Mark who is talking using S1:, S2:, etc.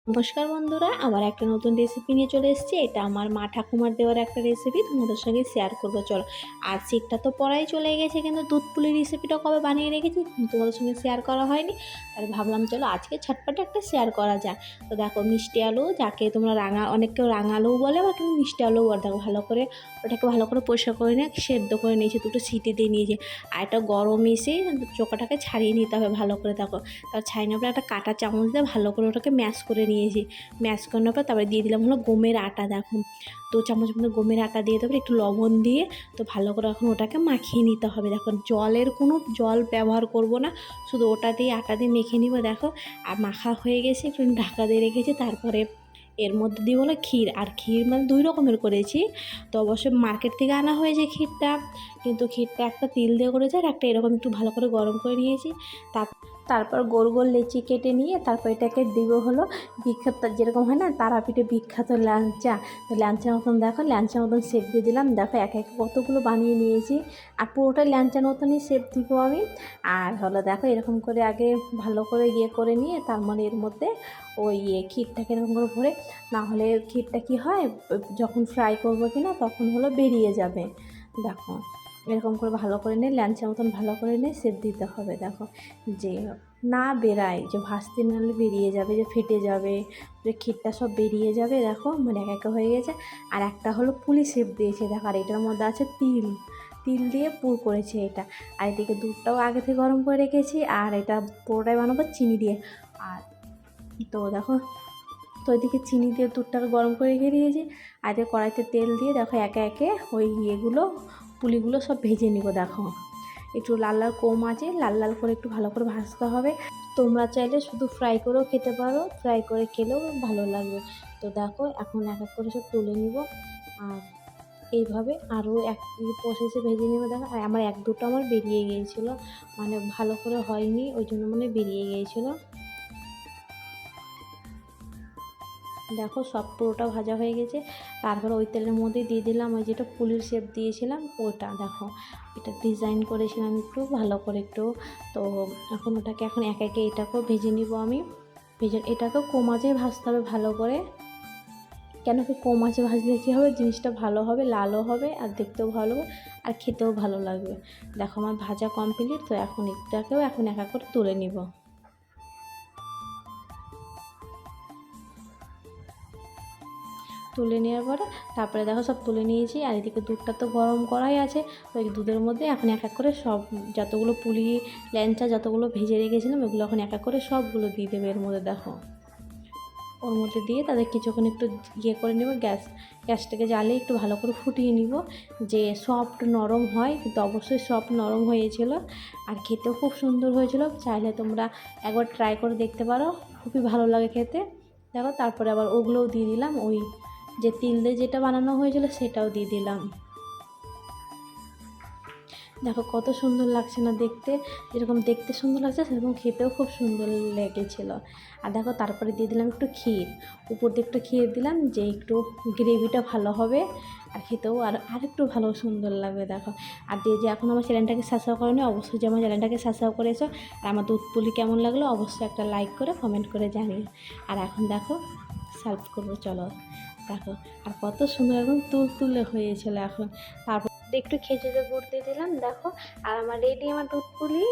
S1: নমস্কার বন্ধুরা, আমার একটা নতুন রেসিপি নিয়ে চলে এসেছি। এটা আমার মা ঠাকুমার দেওয়ার একটা রেসিপি, তোমাদের সঙ্গে শেয়ার করবো। চলো। আর শীতটা তো পড়াই চলে গেছে, কিন্তু দুধ পুলির রেসিপিটা কবে বানিয়ে রেখেছি তোমাদের সঙ্গে শেয়ার করা হয়নি। তাই ভাবলাম চলো আজকে ঝটপট একটা শেয়ার করা যায়। তো দেখো, মিষ্টি আলু, যাকে তোমরা অনেক কেউ রাঙা আলুও বলে বা কেউ মিষ্টি আলুও বলে। দেখো ভালো করে ওটাকে ভালো করে পরিষ্কার করে নিয়ে সেদ্ধ করে নিয়েছি, দুটো সিটি দিয়ে নিয়েছি। আর এটা গরম এসে চোখাটাকে ছাড়িয়ে নিতে হবে ভালো করে। দেখো, তার ছাড়িয়ে নেওয়ার পর একটা কাঁটা চামচ দিয়ে ভালো করে ওটাকে ম্যাশ করে নিয়েছি। ম্যাশ করানোর পর তারপরে দিয়ে দিলাম হলো গমের আটা। দেখো, 2 চামচ মতো গমের আটা দিয়ে দেবো, একটু লবণ দিয়ে। তো ভালো করে এখন ওটাকে মাখিয়ে নিতে হবে। দেখো, কোনো জল ব্যবহার করব না, শুধু ওটা দিয়ে আটা দিয়ে মেখে নিব। দেখো, আর মাখা হয়ে গেছে, একটু ঢাকা দিয়ে রেখেছি। তারপরে এর মধ্যে দিয়ে হলো ক্ষীর। আর ক্ষীর মানে 2 রকমের করেছি। তো অবশ্যই মার্কেট থেকে আনা হয়েছে ক্ষীরটা, কিন্তু ক্ষীরটা একটা তিল দিয়ে করেছে আর একটা এরকম একটু ভালো করে গরম করে নিয়েছি। তারপর গোল গোল লেচি কেটে নিয়ে তারপর এটাকে দিব হলো বিখ্যাত, যেরকম হয় না তারাপীঠে বিখ্যাত ল্যাংচা। তো ল্যাংচার মতন, দেখো ল্যাংচার মতন শেপ দিয়ে দিলাম। দেখো এক এক কতগুলো বানিয়ে নিয়েছি, আর পুরোটা ল্যাংচার মতনই শেপ দিব আমি। আর হলো দেখো, এরকম করে আগে ভালো করে করে নিয়ে তার মানে এর মধ্যে ওই ক্ষীরটাকে এরকম করে ভরে, না হলে ক্ষীরটা কি হয় যখন ফ্রাই করবো কিনা তখন হলো বেরিয়ে যাবে। দেখো, এরকম করে ভালো করে নিয়ে ল্যাংচার মতন ভালো করে নিয়ে শেপ দিতে হবে। দেখো, যে না বেরায়, যে ভাজতে নাহলে বেরিয়ে যাবে, যে ফেটে যাবে, যে ক্ষীরটা সব বেরিয়ে যাবে। দেখো মানে এক একটা হয়ে গেছে। আর একটা হলো পুলি শেপ দিয়েছে। দেখো, আর এটার মধ্যে আছে তিল, তিল দিয়ে পুর করেছে এটা। আর এদিকে দুধটাও আগে থেকে গরম করে রেখেছি, আর এটা পুরোটাই বানাবো চিনি দিয়ে। আর তো দেখো, তো এদিকে চিনি দিয়ে দুধটাকে গরম করে রেখে দিয়েছি। আর এদিকে কড়াইতে তেল দিয়ে দেখো একে একে ওই পুলিগুলো সব ভেজে নিব। দেখো, একটু লাল লাল আছে, লাল লাল করে একটু ভালো করে ভাজতে হবে। তোমরা চাইলে শুধু ফ্রাই করেও খেতে পারো, ফ্রাই করে খেলেও ভালো লাগবে। তো দেখো, এখন এক এক করে সব তুলে নিব। আর এইভাবে আরও এক প্রসেসে ভেজে নেবো। দেখো, আর আমার এক দুটো আমার বেরিয়ে গিয়েছিলো, মানে ভালো করে হয়নি, ওই জন্য মানে বেরিয়ে গিয়েছিলো। দেখো, সব পুরোটা ভাজা হয়ে গেছে। তারপরে ওই তেলের মধ্যে দিয়ে দিলাম ওই যেটা পুলির শেপ দিয়েছিলাম ওটা। দেখো, এটা ডিজাইন করেছিলাম একটু ভালো করে একটু। তো এখন ওটাকে এখন এক একে এটাকেও ভেজে নিব আমি। এটাকেও কম আঁচে ভাজতে হবে ভালো করে। কেন কি, কম আঁচে ভাজলে কী হবে, জিনিসটা ভালো হবে, লালও হবে আর দেখতেও ভালো আর খেতেও ভালো লাগবে। দেখো, আমার ভাজা কমপ্লিট। তো এখন এটাকেও এখন এক এক করে তুলে নিব। তুলে নেওয়ার পরে তারপরে দেখো সব তুলে নিয়েছি। আর এদিকে দুধটা তো গরম করাই আছে। তো ওই দুধের মধ্যে এখন এক এক করে সব যতগুলো পুলি ল্যাংচা যতগুলো ভেজে রেখেছিলাম ওগুলো এখন এক এক করে সবগুলো দিয়ে দেবে এর মধ্যে। দেখো, ওর মধ্যে দিয়ে তাদের কিছুক্ষণ একটু করে নেব। গ্যাসটাকে জ্বালিয়ে একটু ভালো করে ফুটিয়ে নিব, যে সফট নরম হয়। কিন্তু অবশ্যই সফট নরম হয়েছিল, আর খেতেও খুব সুন্দর হয়েছিল। চাইলে তোমরা একবার ট্রাই করে দেখতে পারো, খুবই ভালো লাগে খেতে। দেখো, তারপরে আবার ওগুলোও দিয়ে দিলাম, ওই যে তিল দিয়ে যেটা বানানো হয়েছিল সেটাও দিয়ে দিলাম। দেখো কত সুন্দর লাগছে না দেখতে, যেরকম দেখতে সুন্দর লাগছে সেরকম খেতেও খুব সুন্দর লেগেছিল। আর দেখো, তারপরে দিয়ে দিলাম একটু ক্ষীর, উপর দিয়ে একটু ক্ষীর দিলাম, যে একটু গ্রেভিটা ভালো হবে আর খেতেও আরেকটু ভালো সুন্দর লাগবে। দেখো, আর যে এখন আমার চ্যানেলটাকে সাবস্ক্রাইব করেনি, অবশ্যই যে আমার চ্যানেলটাকে সাবস্ক্রাইব করেছো। আর আমার দুধ পুলি কেমন লাগলো অবশ্যই একটা লাইক করে কমেন্ট করে জানিও। আর এখন দেখো সার্ভ করবো, চলো। দেখো, আর কত সুন্দর এখন তুলে হয়েছিল। এখন তারপর একটু খেজুরের গুড় দিয়ে দিলাম। দেখো, আর আমার রেডি আমার দুধ পুলি।